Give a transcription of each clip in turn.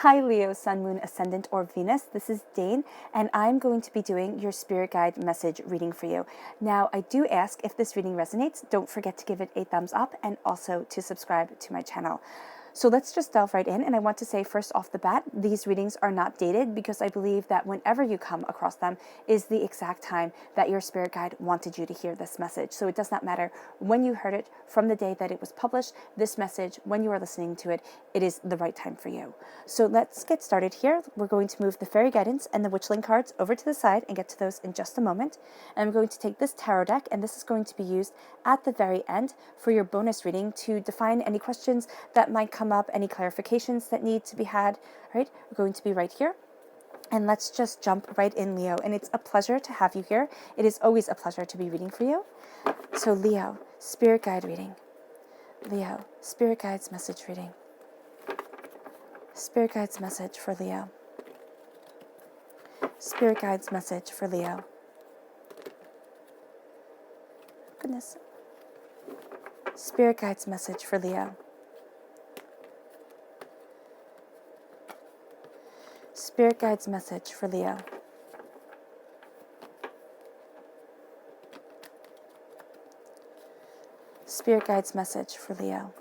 Hi Leo, Sun, Moon, Ascendant, or Venus. This is Dane, and I'm going to be doing your Spirit Guide message reading for you. Now, I do ask if this reading resonates, don't forget to give it a thumbs up and also to subscribe to my channel. So let's just delve right in, and I want to say first off the bat, these readings are not dated because I believe that whenever you come across them is the exact time that your spirit guide wanted you to hear this message. So it does not matter when you heard it from the day that it was published, this message, when you are listening to it, it is the right time for you. So let's get started here. We're going to move the fairy guidance and the witchling cards over to the side and get to those in just a moment. And I'm going to take this tarot deck, and this is going to be used at the very end for your bonus reading to define any questions that might come up, any clarifications that need to be had. Right, we're going to be right here. And let's just jump right in, Leo. And it's a pleasure to have you here. It is always a pleasure to be reading for you. So Leo, spirit guide reading. Leo, spirit guides message reading. Spirit guides message for Leo. Spirit guides message for Leo. Goodness. Spirit guides message for Leo. Spirit guides message for Leo. Spirit guides message for Leo.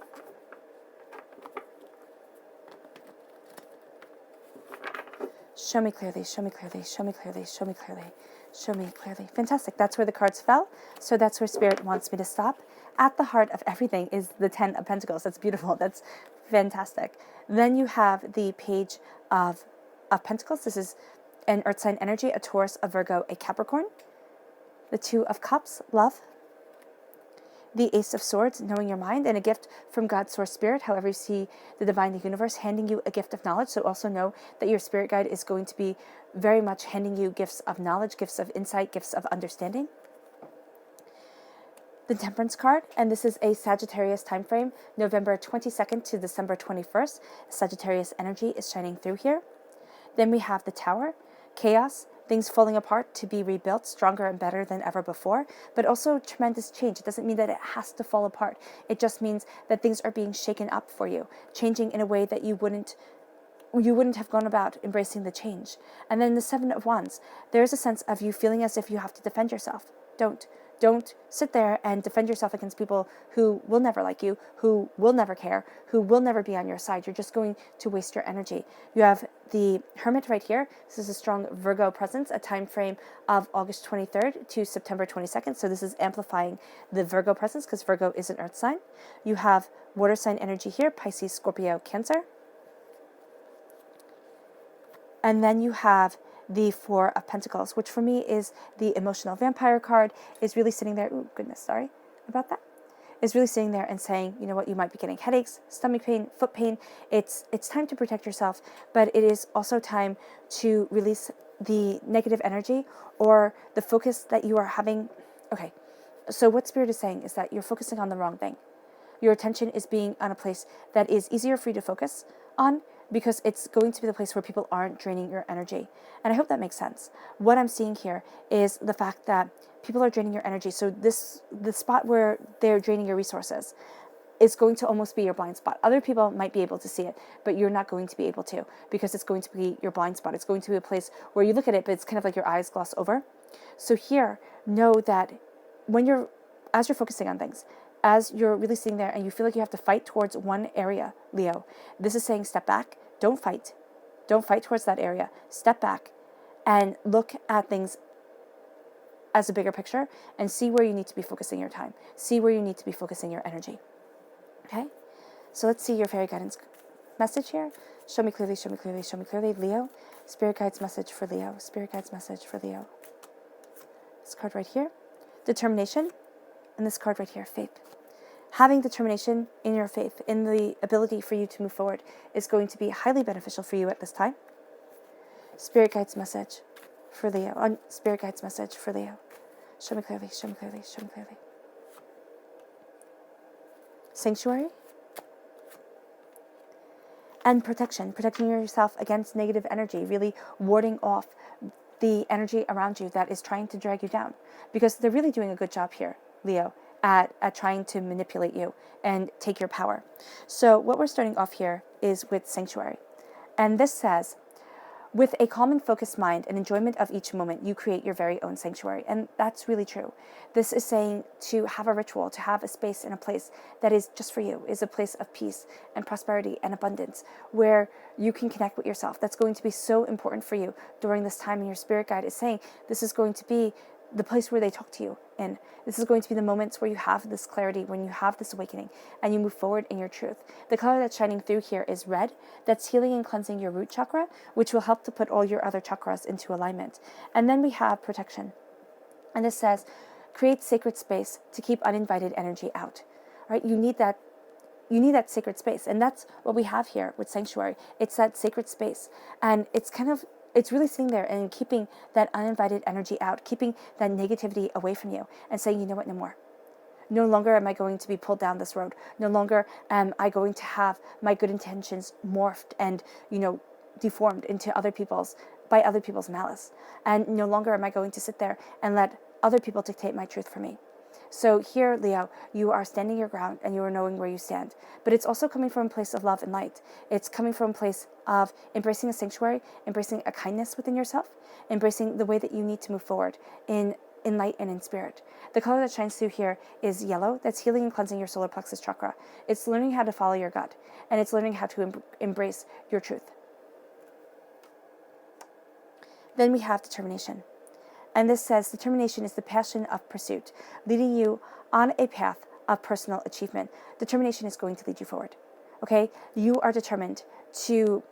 Show me clearly, show me clearly, show me clearly, show me clearly, show me clearly. Fantastic. That's where the cards fell. So that's where Spirit wants me to stop. At the heart of everything is the Ten of Pentacles. That's beautiful. That's fantastic. Then you have the Page of Pentacles. This is an Earth sign energy, a Taurus, a Virgo, a Capricorn. The Two of Cups, love. The Ace of Swords, knowing your mind, and a gift from God's source spirit, however you see the divine, the universe, handing you a gift of knowledge. So also know that your spirit guide is going to be very much handing you gifts of knowledge, gifts of insight, gifts of understanding. The Temperance card, and this is a Sagittarius time frame, November 22nd to December 21st. Sagittarius energy is shining through here. Then we have the Tower, chaos, things falling apart to be rebuilt stronger and better than ever before, but also tremendous change. It doesn't mean that it has to fall apart. It just means that things are being shaken up for you, changing in a way that you wouldn't have gone about embracing the change. And then the Seven of Wands, there's a sense of you feeling as if you have to defend yourself. Don't sit there and defend yourself against people who will never like you, who will never care, who will never be on your side. You're just going to waste your energy. You have the Hermit right here. This is a strong Virgo presence, a time frame of August 23rd to September 22nd. So this is amplifying the Virgo presence because Virgo is an earth sign. You have water sign energy here, Pisces, Scorpio, Cancer. And then you have the Four of Pentacles, which for me is the emotional vampire card, is really sitting there. Oh, goodness, sorry about that. Is really sitting there and saying, you know what, you might be getting headaches, stomach pain, foot pain. It's time to protect yourself, but it is also time to release the negative energy or the focus that you are having. Okay, so what Spirit is saying is that you're focusing on the wrong thing. Your attention is being on a place that is easier for you to focus on because it's going to be the place where people aren't draining your energy. And I hope that makes sense. What I'm seeing here is the fact that people are draining your energy. So the spot where they're draining your resources is going to almost be your blind spot. Other people might be able to see it, but you're not going to be able to because it's going to be your blind spot. It's going to be a place where you look at it, but it's kind of like your eyes gloss over. So here, know that as you're focusing on things, as you're really sitting there and you feel like you have to fight towards one area, Leo, this is saying step back, don't fight. Don't fight towards that area. Step back and look at things as a bigger picture and see where you need to be focusing your time. See where you need to be focusing your energy. Okay? So let's see your fairy guidance message here. Show me clearly, show me clearly, show me clearly. Leo, Spirit Guides message for Leo. Spirit Guides message for Leo. This card right here, determination. And this card right here, faith. Having determination in your faith, in the ability for you to move forward, is going to be highly beneficial for you at this time. Spirit Guides message for Leo. Spirit Guides message for Leo. Show me clearly, show me clearly, show me clearly. Sanctuary. And protection. Protecting yourself against negative energy, really warding off the energy around you that is trying to drag you down. Because they're really doing a good job here, Leo, at trying to manipulate you and take your power. So what we're starting off here is with Sanctuary. And this says, with a calm and focused mind and enjoyment of each moment, you create your very own sanctuary. And that's really true. This is saying to have a ritual, to have a space and a place that is just for you, is a place of peace and prosperity and abundance, where you can connect with yourself. That's going to be so important for you during this time. And your spirit guide is saying this is going to be the place where they talk to you. And this is going to be the moments where you have this clarity, when you have this awakening, and you move forward in your truth. The color that's shining through here is red. That's healing and cleansing your root chakra, which will help to put all your other chakras into alignment. And then we have protection. And this says, create sacred space to keep uninvited energy out. Right? You need that sacred space. And that's what we have here with Sanctuary. It's that sacred space. And it's really sitting there and keeping that uninvited energy out, keeping that negativity away from you, and saying, you know what, no more. No longer am I going to be pulled down this road. No longer am I going to have my good intentions morphed and, deformed into by other people's malice. And no longer am I going to sit there and let other people dictate my truth for me. So here, Leo, you are standing your ground and you are knowing where you stand. But it's also coming from a place of love and light. It's coming from a place of embracing a sanctuary, embracing a kindness within yourself, embracing the way that you need to move forward in light and in spirit. The color that shines through here is yellow. That's healing and cleansing your solar plexus chakra. It's learning how to follow your gut, and it's learning how to embrace your truth. Then we have determination. And this says determination is the passion of pursuit, leading you on a path of personal achievement. Determination is going to lead you forward. Okay? You are determined to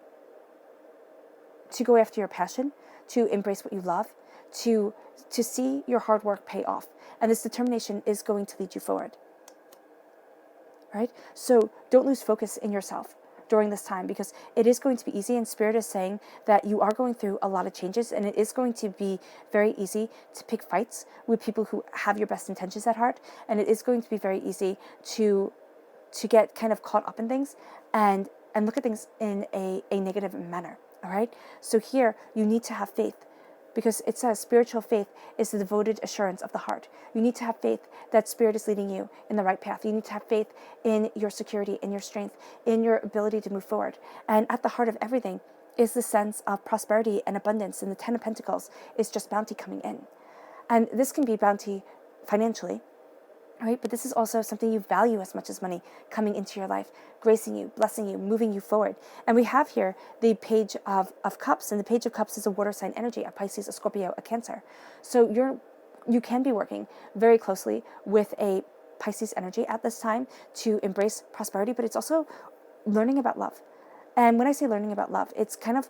go after your passion, to embrace what you love, to see your hard work pay off. And this determination is going to lead you forward. Right? So don't lose focus in yourself during this time, because it is going to be easy, and Spirit is saying that you are going through a lot of changes, and it is going to be very easy to pick fights with people who have your best intentions at heart, and it is going to be very easy to get kind of caught up in things and look at things in a negative manner. All right? So here you need to have faith, because it says spiritual faith is the devoted assurance of the heart. You need to have faith that Spirit is leading you in the right path. You need to have faith in your security, in your strength, in your ability to move forward. And at the heart of everything is the sense of prosperity and abundance. And the Ten of Pentacles is just bounty coming in. And this can be bounty financially, right? But this is also something you value as much as money coming into your life, gracing you, blessing you, moving you forward. And we have here the Page of Cups, and the Page of Cups is a water sign energy, a Pisces, a Scorpio, a Cancer. So you can be working very closely with a Pisces energy at this time to embrace prosperity, but it's also learning about love. And when I say learning about love, it's kind of,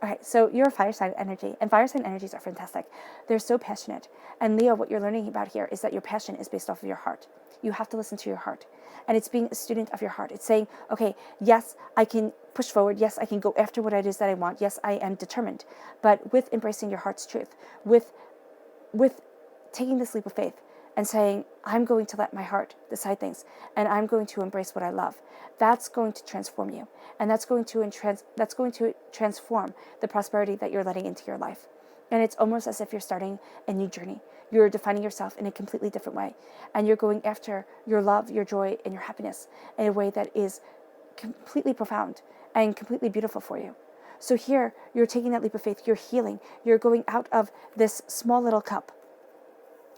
okay, so you're a fire sign energy, and fire sign energies are fantastic. They're so passionate. And Leo, what you're learning about here is that your passion is based off of your heart. You have to listen to your heart. And it's being a student of your heart. It's saying, okay, yes, I can push forward. Yes, I can go after what it is that I want. Yes, I am determined. But with embracing your heart's truth, with taking this leap of faith and saying, I'm going to let my heart decide things, and I'm going to embrace what I love, that's going to transform you. And that's going to transform the prosperity that you're letting into your life. And it's almost as if you're starting a new journey. You're defining yourself in a completely different way. And you're going after your love, your joy, and your happiness in a way that is completely profound and completely beautiful for you. So here, you're taking that leap of faith. You're healing. You're going out of this small little cup,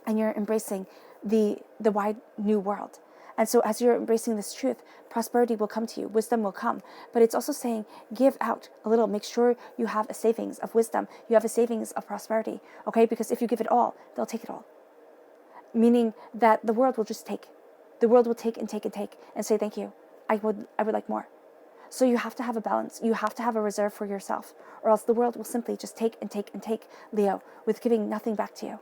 and you're embracing the wide new world. And so as you're embracing this truth, prosperity will come to you, wisdom will come. But it's also saying, give out a little. Make sure you have a savings of wisdom. You have a savings of prosperity, okay? Because if you give it all, they'll take it all. Meaning that the world will just take. The world will take and take and take and say, thank you. I would like more. So you have to have a balance. You have to have a reserve for yourself, or else the world will simply just take and take and take, Leo, with giving nothing back to you.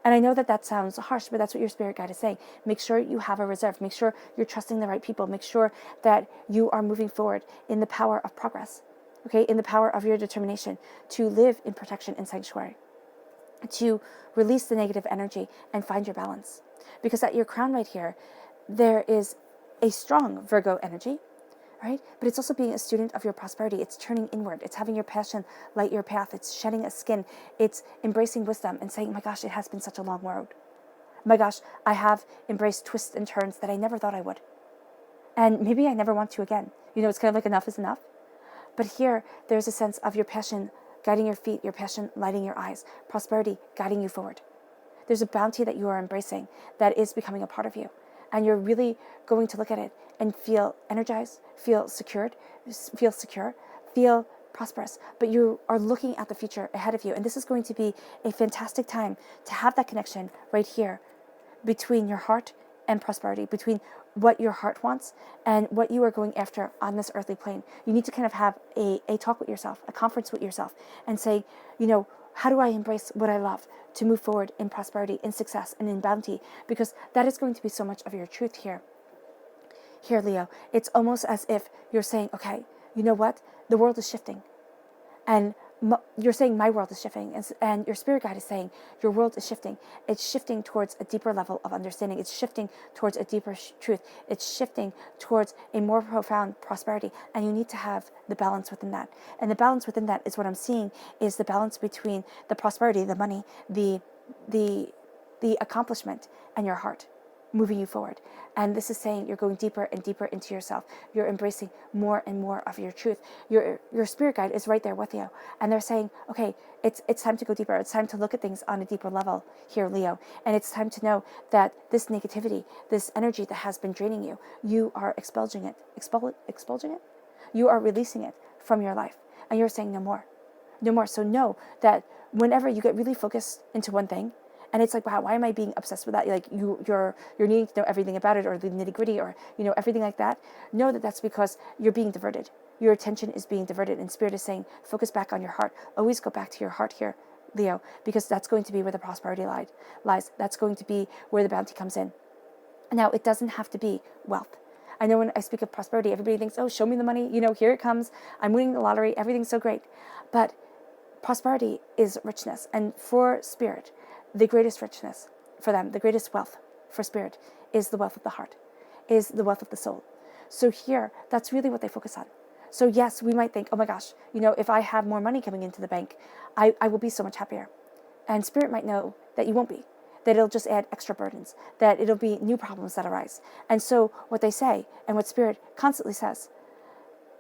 And I know that sounds harsh, but that's what your spirit guide is saying. Make sure you have a reserve. Make sure you're trusting the right people. Make sure that you are moving forward in the power of progress, okay? In the power of your determination to live in protection and sanctuary, to release the negative energy and find your balance. Because at your crown right here, there is a strong Virgo energy, right? But it's also being a student of your prosperity. It's turning inward. It's having your passion light your path. It's shedding a skin. It's embracing wisdom and saying, my gosh, it has been such a long road. My gosh, I have embraced twists and turns that I never thought I would. And maybe I never want to again. It's kind of like enough is enough. But here, there's a sense of your passion guiding your feet, your passion lighting your eyes, prosperity guiding you forward. There's a bounty that you are embracing that is becoming a part of you. And you're really going to look at it and feel energized, feel secured, feel secure, feel prosperous. But you are looking at the future ahead of you. And this is going to be a fantastic time to have that connection right here between your heart and prosperity, between what your heart wants and what you are going after on this earthly plane. You need to kind of have a talk with yourself, a conference with yourself, and say, how do I embrace what I love to move forward in prosperity, in success, and in bounty? Because that is going to be so much of your truth here. Here, Leo, it's almost as if you're saying, okay, you know what? The world is shifting. And you're saying my world is shifting, and your spirit guide is saying your world is shifting. It's shifting towards a deeper level of understanding. It's shifting towards a deeper truth. It's shifting towards a more profound prosperity, and you need to have the balance within that. And the balance within that is what I'm seeing is the balance between the prosperity, the money, the accomplishment, and your heart moving you forward. And this is saying you're going deeper and deeper into yourself. You're embracing more and more of your truth. Your spirit guide is right there with you. And they're saying, okay, it's time to go deeper. It's time to look at things on a deeper level here, Leo. And it's time to know that this negativity, this energy that has been draining you, you are expulging it. Expulging it? You are releasing it from your life. And you're saying no more. No more. So know that whenever you get really focused into one thing, and it's like, wow, why am I being obsessed with that? Like you're needing to know everything about it, or the nitty gritty, or everything like that. Know that that's because you're being diverted. Your attention is being diverted, and Spirit is saying, focus back on your heart. Always go back to your heart here, Leo, because that's going to be where the prosperity lies. That's going to be where the bounty comes in. Now, it doesn't have to be wealth. I know when I speak of prosperity, everybody thinks, oh, show me the money. Here it comes. I'm winning the lottery. Everything's so great. But prosperity is richness, and for Spirit, the greatest richness for them, the greatest wealth for Spirit is the wealth of the heart, is the wealth of the soul. So here, that's really what they focus on. So yes, we might think, oh my gosh, if I have more money coming into the bank, I will be so much happier. And Spirit might know that you won't be, that it'll just add extra burdens, that it'll be new problems that arise. And so what they say, and what Spirit constantly says,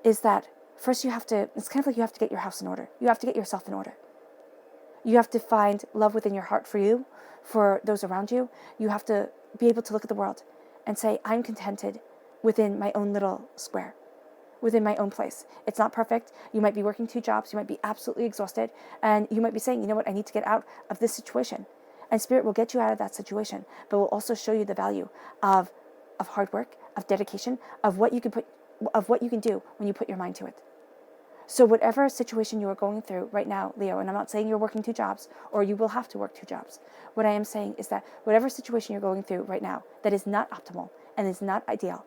is that first it's kind of like you have to get your house in order. You have to get yourself in order. You have to find love within your heart for you, for those around you. You have to be able to look at the world and say, I'm contented within my own little square, within my own place. It's not perfect. You might be working 2 jobs. You might be absolutely exhausted. And you might be saying, you know what, I need to get out of this situation. And Spirit will get you out of that situation, but will also show you the value of hard work, of dedication, of what you can do when you put your mind to it. So whatever situation you are going through right now, Leo, and I'm not saying you're working 2 jobs or you will have to work 2 jobs. What I am saying is that whatever situation you're going through right now that is not optimal and is not ideal,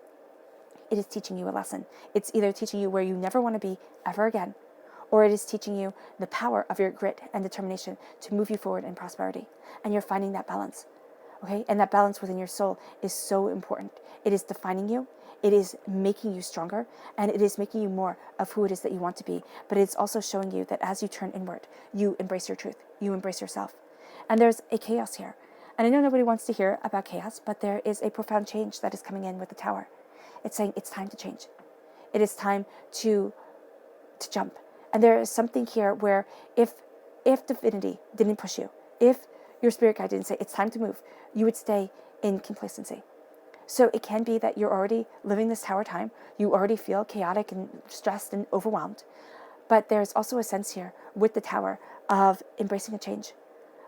it is teaching you a lesson. It's either teaching you where you never want to be ever again, or it is teaching you the power of your grit and determination to move you forward in prosperity. And you're finding that balance. Okay? And that balance within your soul is so important. It is defining you. It is making you stronger, and it is making you more of who it is that you want to be. But it's also showing you that as you turn inward, you embrace your truth. You embrace yourself. And there's a chaos here. And I know nobody wants to hear about chaos, but there is a profound change that is coming in with the tower. It's saying it's time to change. It is time to jump. And there is something here where if divinity didn't push you, if your spirit guide didn't say it's time to move, you would stay in complacency. So it can be that you're already living this tower time. You already feel chaotic and stressed and overwhelmed. But there's also a sense here with the tower of embracing a change,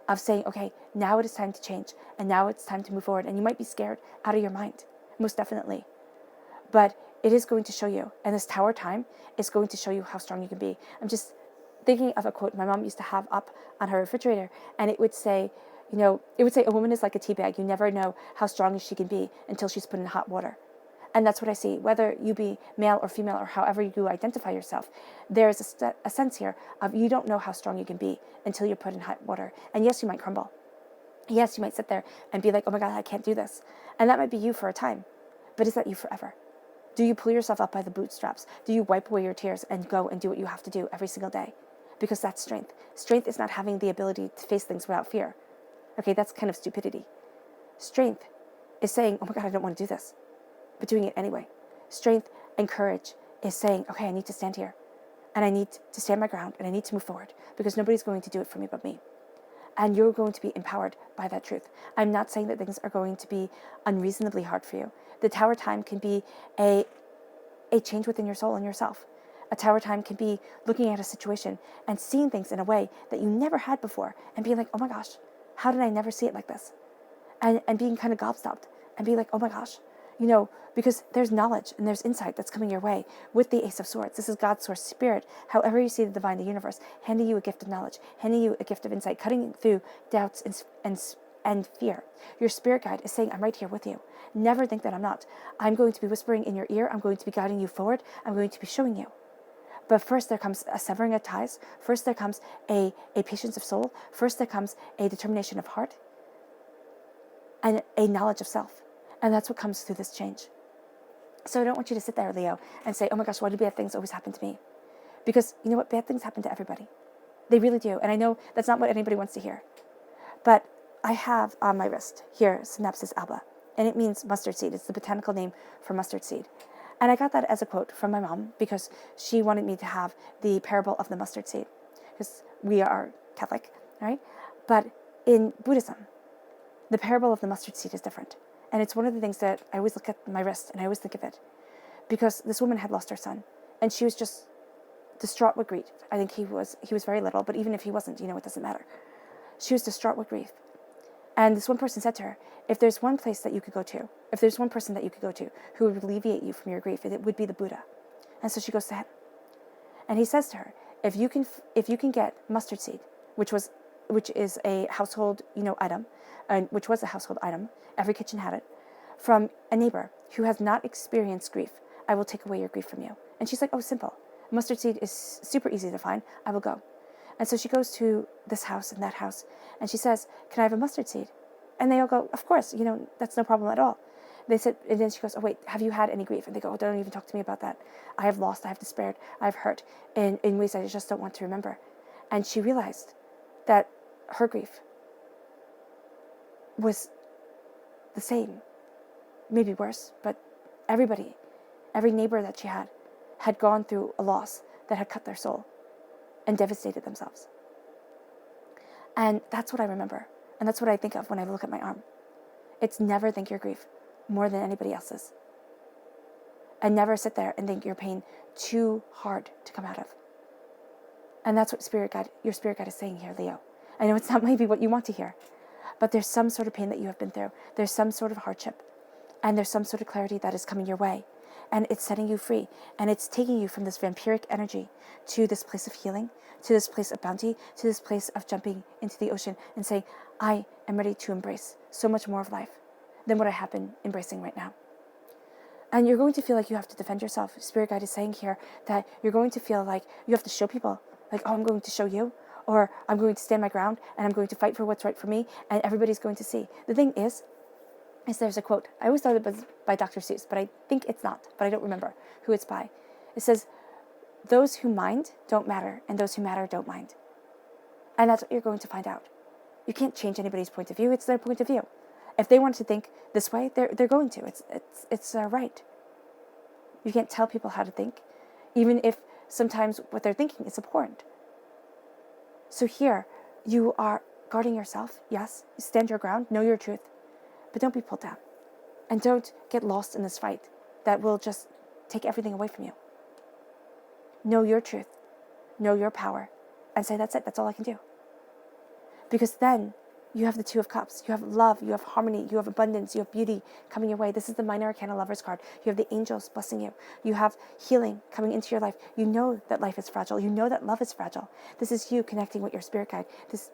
of saying, okay, now it is time to change, and now it's time to move forward. And you might be scared out of your mind, most definitely. But it is going to show you, and this tower time is going to show you how strong you can be. I'm just thinking of a quote my mom used to have up on her refrigerator, and it would say, a woman is like a tea bag. You never know how strong she can be until she's put in hot water. And that's what I see. Whether you be male or female or however you identify yourself, there's a sense here of you don't know how strong you can be until you're put in hot water. And yes, you might crumble. Yes, you might sit there and be like, oh my God, I can't do this. And that might be you for a time. But is that you forever? Do you pull yourself up by the bootstraps? Do you wipe away your tears and go and do what you have to do every single day? Because that's strength. Strength is not having the ability to face things without fear. Okay, that's kind of stupidity. Strength is saying, oh my God, I don't want to do this, but doing it anyway. strength and courage is saying, okay, I need to stand here and I need to stand my ground and I need to move forward because nobody's going to do it for me but me. And you're going to be empowered by that truth. I'm not saying that things are going to be unreasonably hard for you. The tower time can be a change within your soul and yourself. A tower time can be looking at a situation and seeing things in a way that you never had before and being like, oh my gosh, how did I never see it like this? And being kind of gobstopped and being like, oh my gosh, because there's knowledge and there's insight that's coming your way with the Ace of Swords. This is God's source spirit, however you see the divine, the universe, handing you a gift of knowledge, handing you a gift of insight, cutting through doubts and fear. Your spirit guide is saying, I'm right here with you. Never think that I'm not. I'm going to be whispering in your ear. I'm going to be guiding you forward. I'm going to be showing you. But first there comes a severing of ties. First there comes a patience of soul. First there comes a determination of heart and a knowledge of self. And that's what comes through this change. So I don't want you to sit there, Leo, and say, oh my gosh, why do bad things always happen to me? Because you know what? Bad things happen to everybody. They really do. And I know that's not what anybody wants to hear. But I have on my wrist here, Synapsis alba, and it means mustard seed. It's the botanical name for mustard seed. And I got that as a quote from my mom because she wanted me to have the parable of the mustard seed because we are Catholic, right? But in Buddhism, the parable of the mustard seed is different. And it's one of the things that I always look at my wrist and I always think of it. Because this woman had lost her son. And she was just distraught with grief. I think he was very little, but even if he wasn't, it doesn't matter. She was distraught with grief. And this one person said to her, if there's one place that you could go to, if there's one person that you could go to who would alleviate you from your grief, it would be the Buddha. And so she goes to him. And he says to her, if you can get mustard seed, which is a household, item, which was a household item, every kitchen had it, from a neighbor who has not experienced grief, I will take away your grief from you. And she's like, oh, simple. Mustard seed is super easy to find. I will go. And so she goes to this house and that house, and she says, can I have a mustard seed? And they all go, of course, that's no problem at all. They said, and then she goes, oh, wait, have you had any grief? And they go, oh, don't even talk to me about that. I have lost, I have despaired, I have hurt in ways I just don't want to remember. And she realized that her grief was the same, maybe worse, but every neighbor that she had gone through a loss that had cut their soul and devastated themselves. And that's what I remember. And that's what I think of when I look at my arm. It's never think your grief more than anybody else's. And never sit there and think your pain too hard to come out of. And that's what your spirit guide is saying here, Leo. I know it's not maybe what you want to hear, but there's some sort of pain that you have been through. There's some sort of hardship. And there's some sort of clarity that is coming your way. And it's setting you free. And it's taking you from this vampiric energy to this place of healing, to this place of bounty, to this place of jumping into the ocean and saying, I am ready to embrace so much more of life than what I have been embracing right now. And you're going to feel like you have to defend yourself. Spirit guide is saying here that you're going to feel like you have to show people, like, oh, I'm going to show you, or I'm going to stand my ground and I'm going to fight for what's right for me, and everybody's going to see. The thing is there's a quote. I always thought it was by Dr. Seuss, but I think it's not, but I don't remember who it's by. It says, those who mind don't matter, and those who matter don't mind. And that's what you're going to find out. You can't change anybody's point of view. It's their point of view. If they want to think this way, they're going to. It's right. You can't tell people how to think, even if sometimes what they're thinking is abhorrent. So here, you are guarding yourself. Yes, you stand your ground, know your truth, but don't be pulled down. And don't get lost in this fight that will just take everything away from you. Know your truth, know your power, and say, that's it, that's all I can do. Because then you have the Two of Cups. You have love, you have harmony, you have abundance, you have beauty coming your way. This is the Minor Arcana Lover's card. You have the angels blessing you. You have healing coming into your life. You know that life is fragile. You know that love is fragile. This is you connecting with your spirit guide. This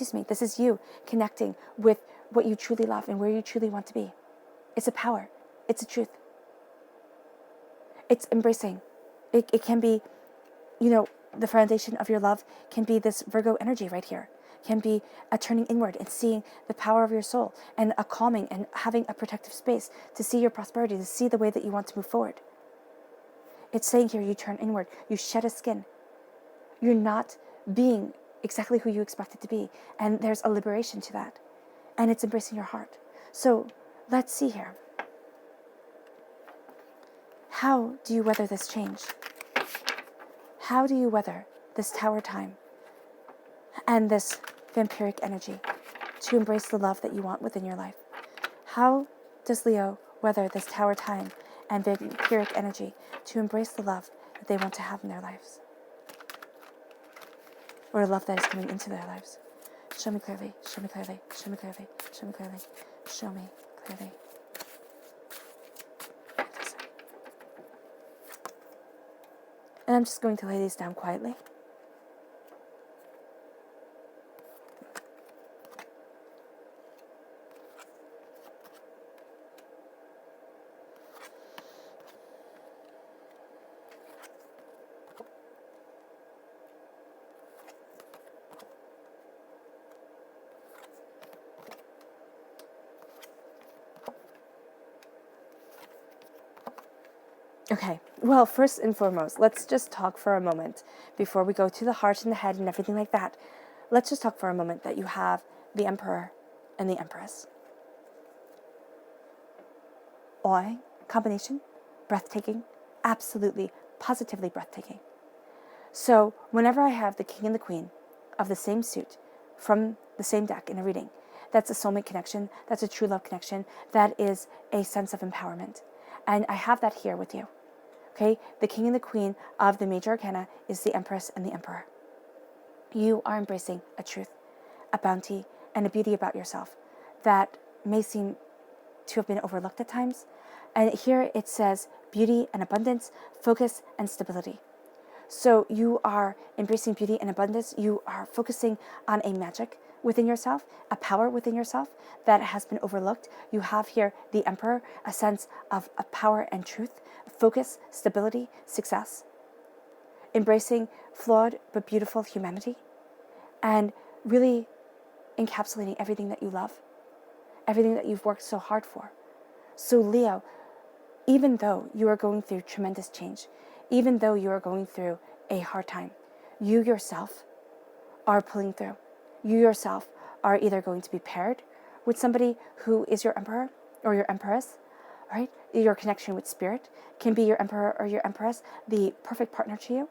is you connecting with what you truly love and where you truly want to be. It's a power. It's a truth. It's embracing. It can be, the foundation of your love can be this Virgo energy right here. Can be a turning inward and seeing the power of your soul, and a calming and having a protective space to see your prosperity, to see the way that you want to move forward. It's saying here, you turn inward, you shed a skin. You're not being exactly who you expected to be, and there's a liberation to that, and it's embracing your heart. So let's see here. How do you weather this change? How do you weather this tower time and this vampiric energy to embrace the love that you want within your life? How does Leo weather this tower time and vampiric energy to embrace the love that they want to have in their lives? Or a love that is coming into their lives? Show me clearly, show me clearly, show me clearly, show me clearly, show me clearly. And I'm just going to lay these down quietly. Okay, well, first and foremost, let's just talk for a moment before we go to the heart and the head and everything like that. Let's just talk for a moment that you have the Emperor and the Empress. Awe, combination, breathtaking, absolutely, positively breathtaking. So whenever I have the King and the Queen of the same suit from the same deck in a reading, that's a soulmate connection, that's a true love connection, that is a sense of empowerment. And I have that here with you. Okay, the King and the Queen of the major arcana is the Empress and the Emperor. You are embracing a truth, a bounty, and a beauty about yourself that may seem to have been overlooked at times. And here it says beauty and abundance, focus and stability. So you are embracing beauty and abundance. You are focusing on a magic within yourself, a power within yourself that has been overlooked. You have here the Emperor, a sense of power and truth, focus, stability, success. Embracing flawed but beautiful humanity, and really encapsulating everything that you love, everything that you've worked so hard for. So Leo, even though you are going through tremendous change, even though you are going through a hard time, you yourself are pulling through. You yourself are either going to be paired with somebody who is your Emperor or your Empress, right? Your connection with Spirit can be your Emperor or your Empress, the perfect partner to you.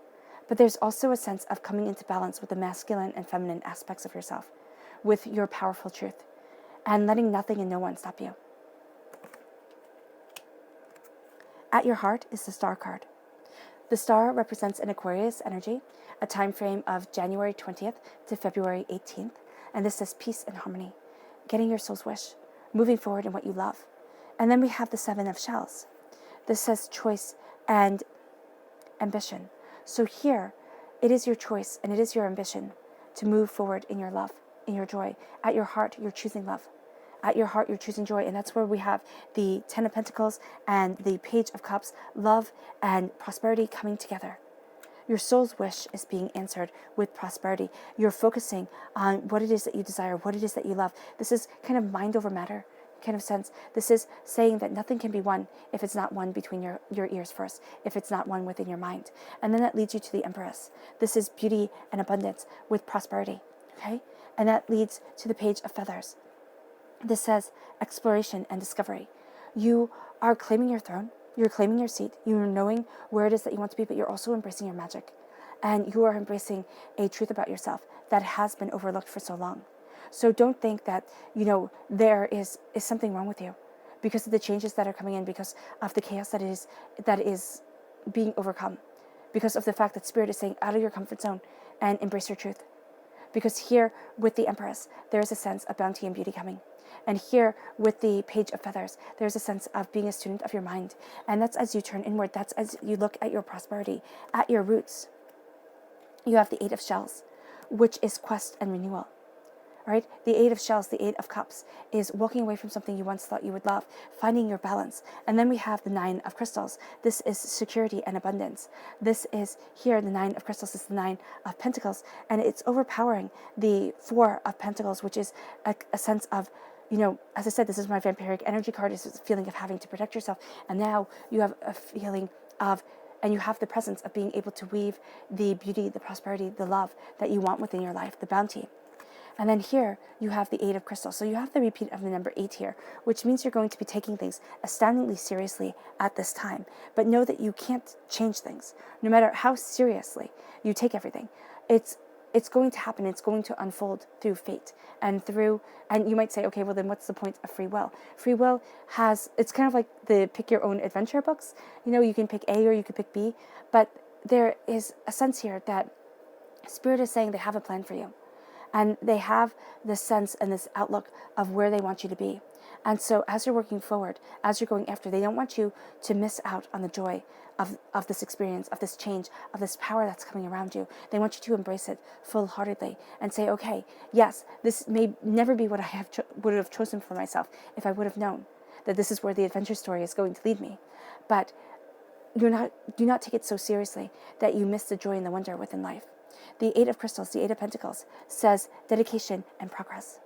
But there's also a sense of coming into balance with the masculine and feminine aspects of yourself, with your powerful truth, and letting nothing and no one stop you. At your heart is the Star card. The Star represents an Aquarius energy, a time frame of January 20th to February 18th, and this says peace and harmony, getting your soul's wish, moving forward in what you love. And then we have the Seven of Shells. This says choice and ambition. So here, it is your choice and it is your ambition to move forward in your love, in your joy. At your heart, you're choosing love. At your heart, you're choosing joy. And that's where we have the Ten of Pentacles and the Page of Cups, love and prosperity coming together. Your soul's wish is being answered with prosperity. You're focusing on what it is that you desire, what it is that you love. This is kind of mind over matter kind of sense. This is saying that nothing can be won if it's not won between your ears first, if it's not won within your mind. And then that leads you to the Empress. This is beauty and abundance with prosperity, okay? And that leads to the Page of Feathers. This says exploration and discovery. You are claiming your throne, you're claiming your seat, you're knowing where it is that you want to be, but you're also embracing your magic. And you are embracing a truth about yourself that has been overlooked for so long. So don't think that, there is something wrong with you because of the changes that are coming in, because of the chaos that is being overcome, because of the fact that Spirit is saying out of your comfort zone and embrace your truth. Because here with the Empress, there is a sense of bounty and beauty coming. And here with the Page of Feathers, there's a sense of being a student of your mind. And that's as you turn inward, that's as you look at your prosperity, at your roots. You have the Eight of Shells, which is quest and renewal. Right? The Eight of Shells, the Eight of Cups, is walking away from something you once thought you would love, finding your balance. And then we have the Nine of Crystals. This is security and abundance. This is here, the Nine of Crystals is the Nine of Pentacles, and it's overpowering the Four of Pentacles, which is a sense of, as I said, this is my vampiric energy card, is a feeling of having to protect yourself. And now you have a feeling of, and you have the presence of being able to weave the beauty, the prosperity, the love that you want within your life, the bounty. And then here you have the Eight of Crystals. So you have the repeat of the number 8 here, which means you're going to be taking things astoundingly seriously at this time. But know that you can't change things. No matter how seriously you take everything, it's going to happen. It's going to unfold through fate and you might say, okay, well then what's the point of free will? Free will it's kind of like the pick your own adventure books. You can pick A or you can pick B, but there is a sense here that Spirit is saying they have a plan for you. And they have this sense and this outlook of where they want you to be. And so as you're working forward, as you're going after, they don't want you to miss out on the joy of this experience, of this change, of this power that's coming around you. They want you to embrace it full-heartedly and say, okay, yes, this may never be what I would have chosen for myself if I would have known that this is where the adventure story is going to lead me. But do not take it so seriously that you miss the joy and the wonder within life. The Eight of Crystals, the Eight of Pentacles, says dedication and progress.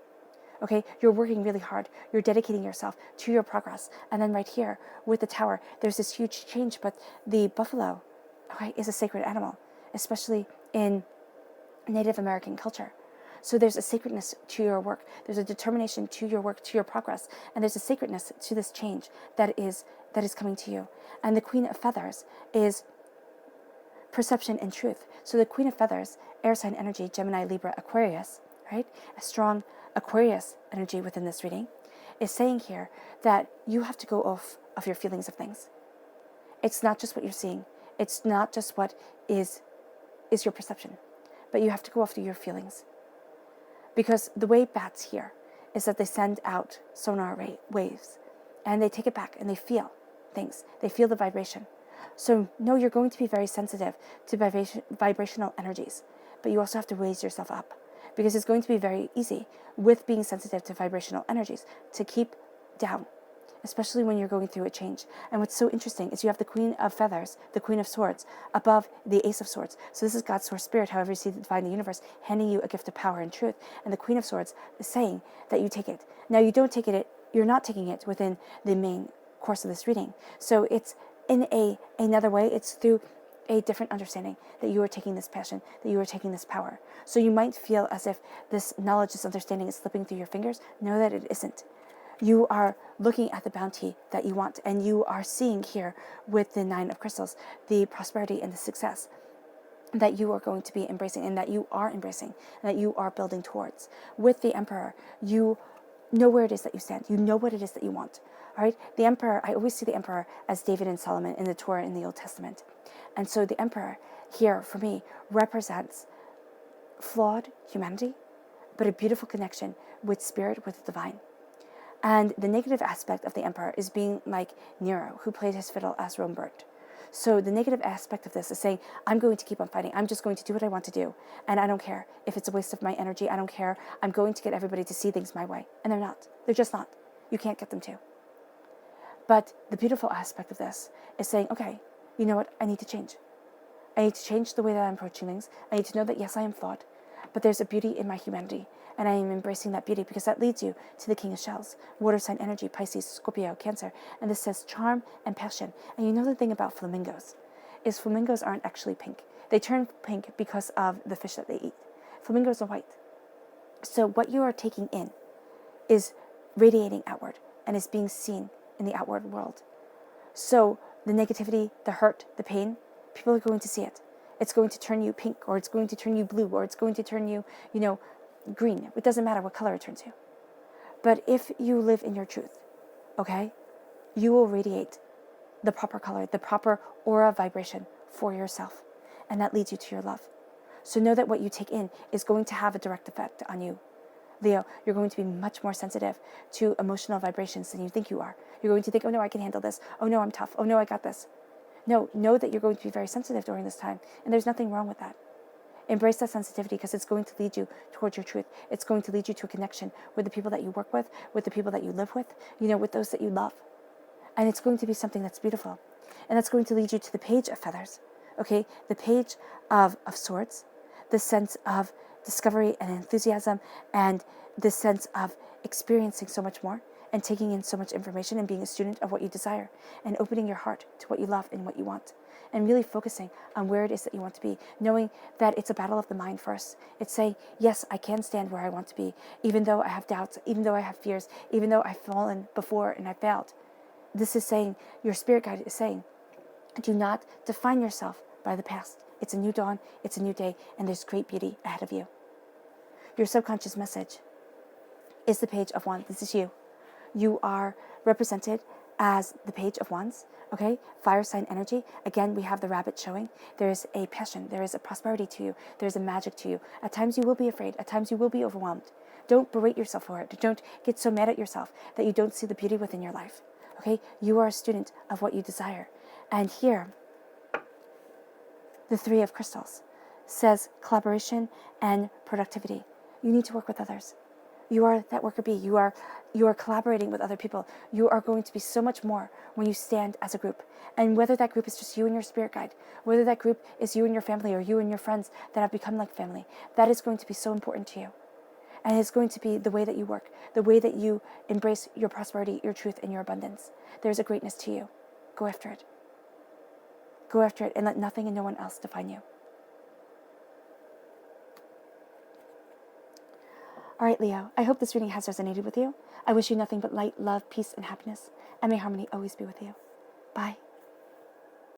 Okay, you're working really hard. You're dedicating yourself to your progress. And then right here with the Tower, there's this huge change. But the buffalo, okay, is a sacred animal, especially in Native American culture. So there's a sacredness to your work. There's a determination to your work, to your progress. And there's a sacredness to this change that is coming to you. And the Queen of Feathers is perception and truth. So the Queen of Feathers, air sign energy, Gemini, Libra, Aquarius, right? A strong Aquarius energy within this reading is saying here that you have to go off of your feelings of things. It's not just what you're seeing. It's not just what is your perception, but you have to go off to your feelings. Because the way bats hear is that they send out sonar waves and they take it back and they feel things. They feel the vibration. So no, you're going to be very sensitive to vibrational energies, but you also have to raise yourself up because it's going to be very easy with being sensitive to vibrational energies to keep down, especially when you're going through a change. And what's so interesting is you have the Queen of Feathers, the Queen of Swords, above the Ace of Swords. So this is God's source spirit, however you see the divine universe, handing you a gift of power and truth. And the Queen of Swords is saying that you take it. Now you don't take it, you're not taking it within the main course of this reading. So it's in another way, it's through a different understanding that you are taking this passion, that you are taking this power. So you might feel as if this knowledge, this understanding is slipping through your fingers. Know that it isn't. You are looking at the bounty that you want, and you are seeing here with the Nine of Crystals, the prosperity and the success that you are going to be embracing and that you are embracing and that you are building towards. With the Emperor, you know where it is that you stand. You know what it is that you want. All right, the Emperor, I always see the Emperor as David and Solomon in the Torah in the Old Testament. And so the Emperor here, for me, represents flawed humanity, but a beautiful connection with spirit, with the divine. And the negative aspect of the Emperor is being like Nero, who played his fiddle as Rome burnt. So the negative aspect of this is saying, I'm going to keep on fighting. I'm just going to do what I want to do. And I don't care if it's a waste of my energy. I don't care. I'm going to get everybody to see things my way. And they're not. They're just not. You can't get them to. But the beautiful aspect of this is saying, okay, you know what? I need to change. I need to change the way that I'm approaching things. I need to know that, yes, I am flawed, but there's a beauty in my humanity, and I am embracing that beauty because that leads you to the King of Shells, water sign energy, Pisces, Scorpio, Cancer, and this says charm and passion. And you know the thing about flamingos is flamingos aren't actually pink. They turn pink because of the fish that they eat. Flamingos are white. So what you are taking in is radiating outward and is being seen in the outward world. So the negativity, the hurt, the pain, people are going to see it. It's going to turn you pink, or it's going to turn you blue, or it's going to turn you, green. It doesn't matter what color it turns you. But if you live in your truth, okay, you will radiate the proper color, the proper aura vibration for yourself. And that leads you to your love. So know that what you take in is going to have a direct effect on you. Leo, you're going to be much more sensitive to emotional vibrations than you think you are. You're going to think, oh no, I can handle this. Oh no, I'm tough. Oh no, I got this. No, know that you're going to be very sensitive during this time. And there's nothing wrong with that. Embrace that sensitivity because it's going to lead you towards your truth. It's going to lead you to a connection with the people that you work with the people that you live with, with those that you love. And it's going to be something that's beautiful. And that's going to lead you to the Page of Feathers. Okay, the Page of Swords, the sense of discovery and enthusiasm and this sense of experiencing so much more and taking in so much information and being a student of what you desire and opening your heart to what you love and what you want. and really focusing on where it is that you want to be, knowing that it's a battle of the mind first. It's saying, yes, I can stand where I want to be, even though I have doubts, even though I have fears, even though I've fallen before and I failed. This is saying, your spirit guide is saying, do not define yourself by the past. It's a new dawn, it's a new day, and there's great beauty ahead of you. Your subconscious message is the Page of Wands. This is you. You are represented as the Page of Wands, okay? Fire sign energy. Again, we have the rabbit showing. There is a passion. There is a prosperity to you. There's a magic to you. At times you will be afraid. At times you will be overwhelmed. Don't berate yourself for it. Don't get so mad at yourself that you don't see the beauty within your life, okay? You are a student of what you desire. And here, the Three of Crystals says collaboration and productivity. You need to work with others. You are that worker bee. You are collaborating with other people. You are going to be so much more when you stand as a group. And whether that group is just you and your spirit guide, whether that group is you and your family or you and your friends that have become like family, that is going to be so important to you. And it's going to be the way that you work, the way that you embrace your prosperity, your truth, and your abundance. There's a greatness to you. Go after it. Go after it and let nothing and no one else define you. All right, Leo, I hope this reading has resonated with you. I wish you nothing but light, love, peace, and happiness, and may harmony always be with you. Bye.